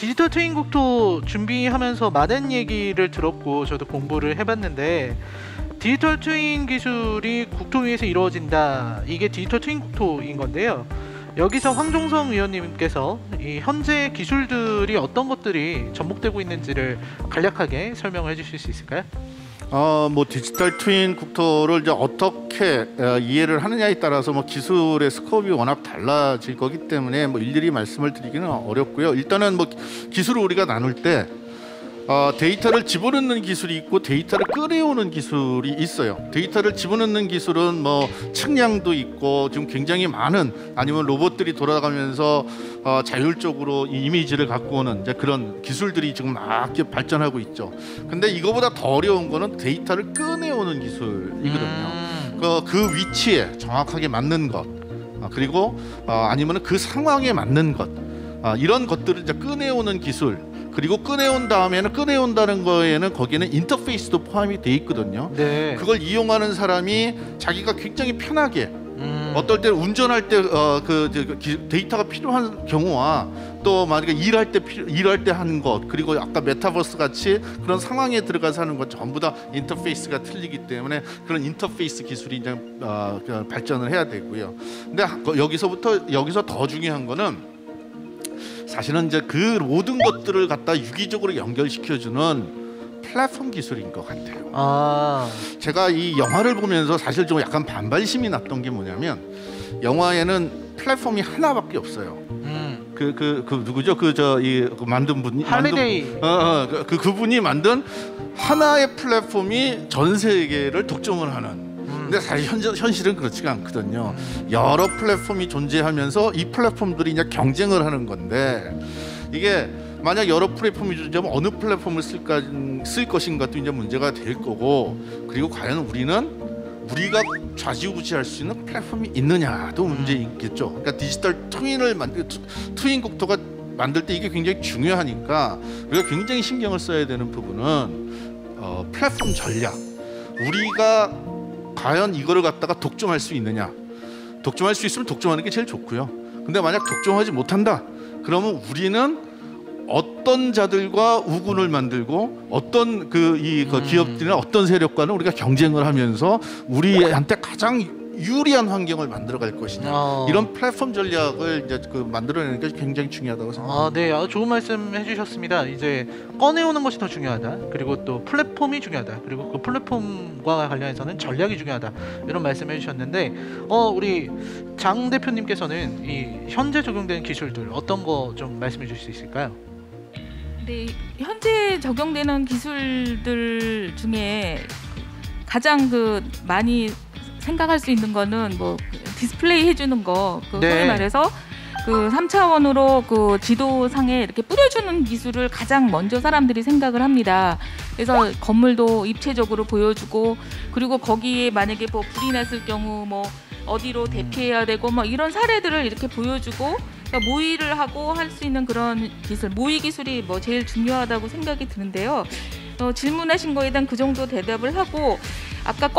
디지털 트윈 국토 준비하면서 많은 얘기를 들었고 저도 공부를 해봤는데 디지털 트윈 기술이 국토 위에서 이루어진다. 이게 디지털 트윈 국토인 건데요. 여기서 황종성 위원님께서 이 현재 기술들이 어떤 것들이 접목되고 있는지를 간략하게 설명을 해주실 수 있을까요? 뭐 디지털 트윈 국토를 이제 어떻게 이해를 하느냐에 따라서 뭐 기술의 스코업이 워낙 달라질 거기 때문에 뭐 일일이 말씀을 드리기는 어렵고요. 일단은 뭐 기술을 우리가 나눌 때 데이터를 집어넣는 기술이 있고 데이터를 꺼내오는 기술이 있어요. 데이터를 집어넣는 기술은 뭐 측량도 있고 지금 굉장히 많은 아니면 로봇들이 돌아가면서 자율적으로 이 이미지를 갖고 오는 이제 그런 기술들이 지금 막 발전하고 있죠. 근데 이거보다 더 어려운 거는 데이터를 꺼내오는 기술이거든요. 그 위치에 정확하게 맞는 것 그리고 아니면 그 상황에 맞는 것 이런 것들을 이제 꺼내오는 기술. 그리고 꺼내온 다음에는 꺼내온다는 거에는 거기에는 인터페이스도 포함이 돼 있거든요. 네. 그걸 이용하는 사람이 자기가 굉장히 편하게 어떨 때는 운전할 때 데이터가 필요한 경우와 또 만약에 일할 때 하는 것 그리고 아까 메타버스 같이 그런 상황에 들어가서 하는 것 전부 다 인터페이스가 틀리기 때문에 그런 인터페이스 기술이 이제 발전을 해야 되고요. 근데 여기서 더 중요한 거는 사실은 이제 그 모든 것들을 갖다 유기적으로 연결시켜주는 플랫폼 기술인 것 같아요. 제가 이 영화를 보면서 사실 좀 약간 반발심이 났던 게 뭐냐면 영화에는 플랫폼이 하나밖에 없어요. 누구죠? 만든 분이 할리데이. 그분이 만든 하나의 플랫폼이 전 세계를 독점을 하는. 근데 사실 현실은 그렇지가 않거든요. 여러 플랫폼이 존재하면서 이 플랫폼들이 이제 경쟁을 하는 건데 이게 만약 여러 플랫폼이 존재하면 어느 플랫폼을 쓸 것인가도 이제 문제가 될 거고 그리고 과연 우리가 좌지우지할 수 있는 플랫폼이 있느냐도 문제있겠죠. 그러니까 디지털 트윈 국토가 만들 때 이게 굉장히 중요하니까 우리가 굉장히 신경을 써야 되는 부분은 플랫폼 전략. 우리가 과연 이거를 갖다가 독점할 수 있느냐. 독점할 수 있으면 독점하는 게 제일 좋고요. 근데 만약 독점하지 못한다 그러면 우리는 어떤 자들과 우군을 만들고 어떤 기업들이나 어떤 세력과는 우리가 경쟁을 하면서 우리한테 가장 유리한 환경을 만들어갈 것이냐 이런 플랫폼 전략을 이제 만들어내는 게 굉장히 중요하다고 생각합니다. 네, 좋은 말씀 해주셨습니다. 이제 꺼내오는 것이 더 중요하다. 그리고 또 플랫폼이 중요하다. 그리고 그 플랫폼과 관련해서는 전략이 중요하다. 이런 말씀해주셨는데, 우리 장 대표님께서는 이 현재 적용되는 기술들 어떤 거 좀 말씀해주실 수 있을까요? 네, 현재 적용되는 기술들 중에 가장 많이 생각할 수 있는 거는 뭐 디스플레이 해주는 거, 네. 소위 말해서 3차원으로 지도상에 이렇게 뿌려주는 기술을 가장 먼저 사람들이 생각을 합니다. 그래서 건물도 입체적으로 보여주고 그리고 거기에 만약에 뭐 불이 났을 경우 뭐 어디로 대피해야 되고 뭐 이런 사례들을 이렇게 보여주고 그러니까 모의를 하고 할 수 있는 그런 기술, 모의 기술이 뭐 제일 중요하다고 생각이 드는데요. 질문하신 거에 대한 그 정도 대답을 하고 아까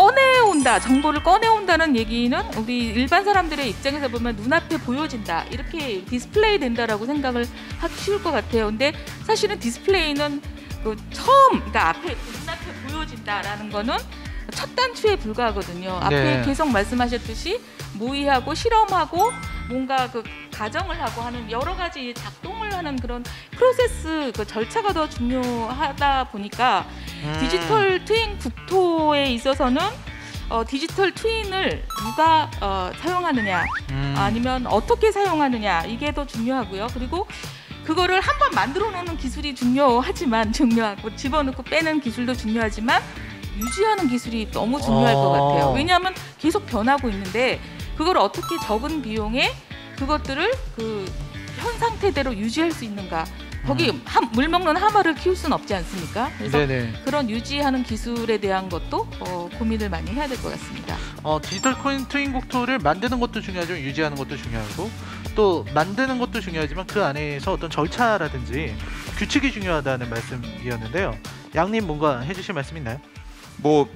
정보를 꺼내온다는 얘기는 우리 일반 사람들의 입장에서 보면 눈앞에 보여진다 이렇게 디스플레이 된다라고 생각을 하기 쉬울 것 같아요. 근데 사실은 디스플레이는 그러니까 앞에 눈앞에 보여진다라는 거는 첫 단추에 불과하거든요. 앞에 계속 말씀하셨듯이 모의하고 실험하고 뭔가 가정을 하고 하는 여러 가지 작동을 하는 그런 프로세스 절차가 더 중요하다 보니까 디지털 트윈 국토에 있어서는 디지털 트윈을 누가 사용하느냐 아니면 어떻게 사용하느냐 이게 더 중요하고요. 그리고 그거를 한번 만들어 놓는 기술이 중요하고 집어넣고 빼는 기술도 중요하지만 유지하는 기술이 너무 중요할 것 같아요. 왜냐하면 계속 변하고 있는데 그걸 어떻게 적은 비용에 그것들을 현 상태대로 유지할 수 있는가. 거기 물 먹는 하마를 키울 수는 없지 않습니까? 그래서 그런 유지하는 기술에 대한 것도 고민을 많이 해야 될 것 같습니다. 디지털 트윈 국토를 만드는 것도 중요하지만 유지하는 것도 중요하고 또 만드는 것도 중요하지만 그 안에서 어떤 절차라든지 규칙이 중요하다는 말씀이었는데요. 양님 뭔가 해주실 말씀 있나요? 뭐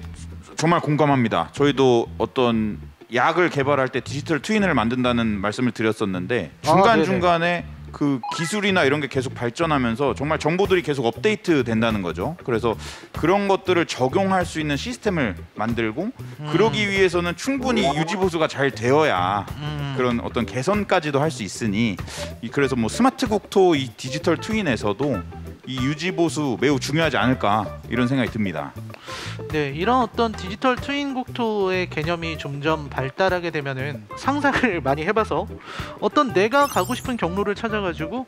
정말 공감합니다. 저희도 어떤 약을 개발할 때 디지털 트윈을 만든다는 말씀을 드렸었는데 중간중간에 그 기술이나 이런 게 계속 발전하면서 정말 정보들이 계속 업데이트 된다는 거죠. 그래서 그런 것들을 적용할 수 있는 시스템을 만들고 그러기 위해서는 충분히 유지 보수가 잘 되어야 그런 어떤 개선까지도 할 수 있으니 그래서 뭐 스마트 국토 이 디지털 트윈에서도 이 유지 보수 매우 중요하지 않을까 이런 생각이 듭니다. 네, 이런 어떤 디지털 트윈 국토의 개념이 점점 발달하게 되면은 상상을 많이 해봐서 어떤 내가 가고 싶은 경로를 찾아가지고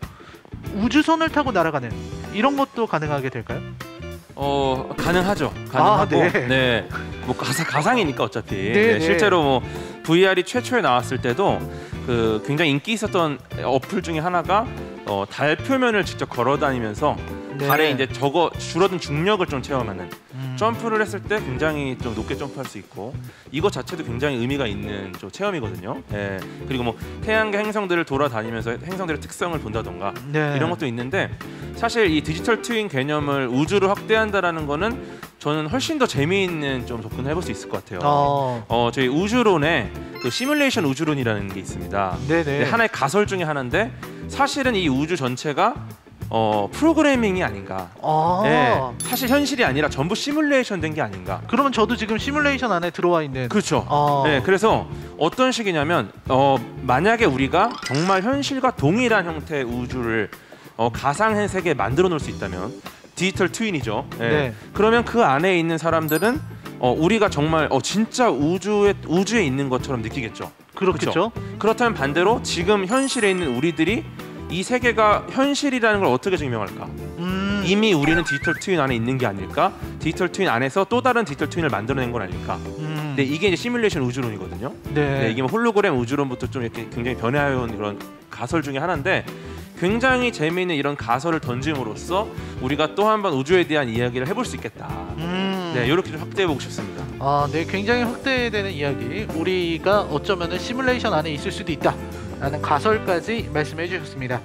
우주선을 타고 날아가는 이런 것도 가능하게 될까요? 가능하죠. 가능하고 네. 네. 뭐 가상이니까 어차피 네, 네, 네. 실제로 뭐 VR이 최초에 나왔을 때도 그 굉장히 인기 있었던 어플 중에 하나가 달 표면을 직접 걸어다니면서 네. 달에 이제 줄어든 중력을 좀 체험하는 점프를 했을 때 굉장히 좀 높게 점프할 수 있고 이것 자체도 굉장히 의미가 있는 좀 체험이거든요. 예. 그리고 뭐 태양계 행성들을 돌아다니면서 행성들의 특성을 본다던가 네. 이런 것도 있는데 사실 이 디지털 트윈 개념을 우주로 확대한다라는 거는 저는 훨씬 더 재미있는 좀 접근을 해볼 수 있을 것 같아요. 저희 우주론에 그 시뮬레이션 우주론이라는 게 있습니다. 네네. 네, 하나의 가설 중에 하나인데 사실은 이 우주 전체가 프로그래밍이 아닌가. 네, 사실 현실이 아니라 전부 시뮬레이션 된 게 아닌가. 그러면 저도 지금 시뮬레이션 안에 들어와 있는. 그렇죠. 네, 그래서 어떤 식이냐면 만약에 우리가 정말 현실과 동일한 형태의 우주를 가상의 세계에 만들어 놓을 수 있다면 디지털 트윈이죠. 네. 네. 그러면 그 안에 있는 사람들은 우리가 정말 진짜 우주에 있는 것처럼 느끼겠죠. 그렇겠죠. 그렇죠? 그렇다면 반대로 지금 현실에 있는 우리들이 이 세계가 현실이라는 걸 어떻게 증명할까? 이미 우리는 디지털 트윈 안에 있는 게 아닐까? 디지털 트윈 안에서 또 다른 디지털 트윈을 만들어낸 건 아닐까? 네, 이게 이제 시뮬레이션 우주론이거든요. 네. 네, 이게 뭐 홀로그램 우주론부터 좀 이렇게 굉장히 변해온 그런 가설 중에 하나인데 굉장히 재미있는 이런 가설을 던짐으로써 우리가 또 한 번 우주에 대한 이야기를 해볼 수 있겠다. 네, 이렇게 좀 확대해보고 싶습니다. 네, 굉장히 확대되는 이야기. 우리가 어쩌면은 시뮬레이션 안에 있을 수도 있다. 라는 가설까지 말씀해 주셨습니다.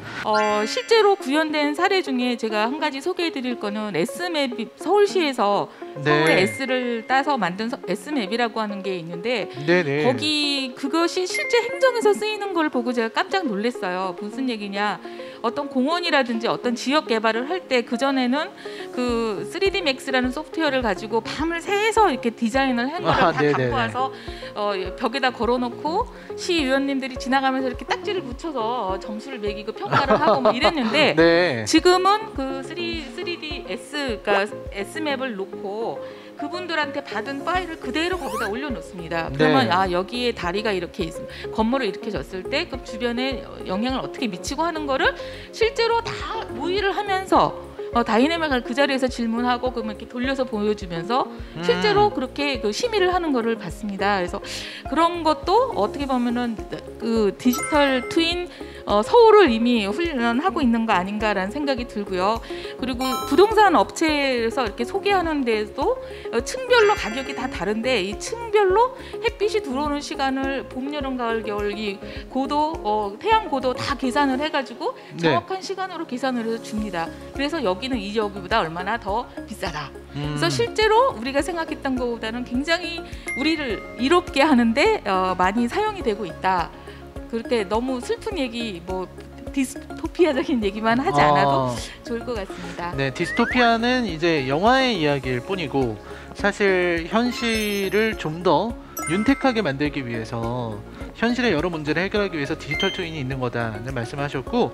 실제로 구현된 사례 중에 제가 한 가지 소개해드릴 거는 S맵이 서울시에서 서울의 S를 따서 만든 S맵이라고 하는 게 있는데 네네. 거기 그것이 실제 행정에서 쓰이는 걸 보고 제가 깜짝 놀랐어요. 무슨 얘기냐? 어떤 공원이라든지 어떤 지역 개발을 할 때 그 전에는 그 3D Max라는 소프트웨어를 가지고 밤을 새서 이렇게 디자인을 한 거를 다 네네네. 갖고 와서 벽에다 걸어놓고 시의원님들이 지나가면서 이렇게 딱지를 붙여서 점수를 매기고 평가를 하고 뭐 이랬는데 네. 지금은 그 3D S, 그러니까 S맵을 놓고 그분들한테 받은 파일을 그대로 거기다 올려놓습니다. 그러면 네. 여기에 다리가 이렇게 있으면 건물을 이렇게 졌을 때 그 주변에 영향을 어떻게 미치고 하는 거를 실제로 다 모의를 하면서 다이내믹을 그 자리에서 질문하고 그러면 이렇게 돌려서 보여주면서 실제로 그렇게 그 심의를 하는 거를 봤습니다. 그래서 그런 것도 어떻게 보면은 그 디지털 트윈 서울을 이미 훈련하고 있는 거 아닌가라는 생각이 들고요. 그리고 부동산 업체에서 이렇게 소개하는 데도 층별로 가격이 다 다른데 이 층별로 햇빛이 들어오는 시간을 봄, 여름, 가을, 겨울 이 고도, 태양 고도 다 계산을 해가지고 정확한 시간으로 계산을 해서 줍니다. 그래서 여기는 이 여기보다 얼마나 더 비싸다. 그래서 실제로 우리가 생각했던 것보다는 굉장히 우리를 이롭게 하는데 많이 사용이 되고 있다. 그렇게 너무 슬픈 얘기 뭐 디스토피아적인 얘기만 하지 않아도 좋을 것 같습니다. 네, 디스토피아는 이제 영화의 이야기일 뿐이고 사실 현실을 좀 더 윤택하게 만들기 위해서 현실의 여러 문제를 해결하기 위해서 디지털 트윈이 있는 거다는 말씀하셨고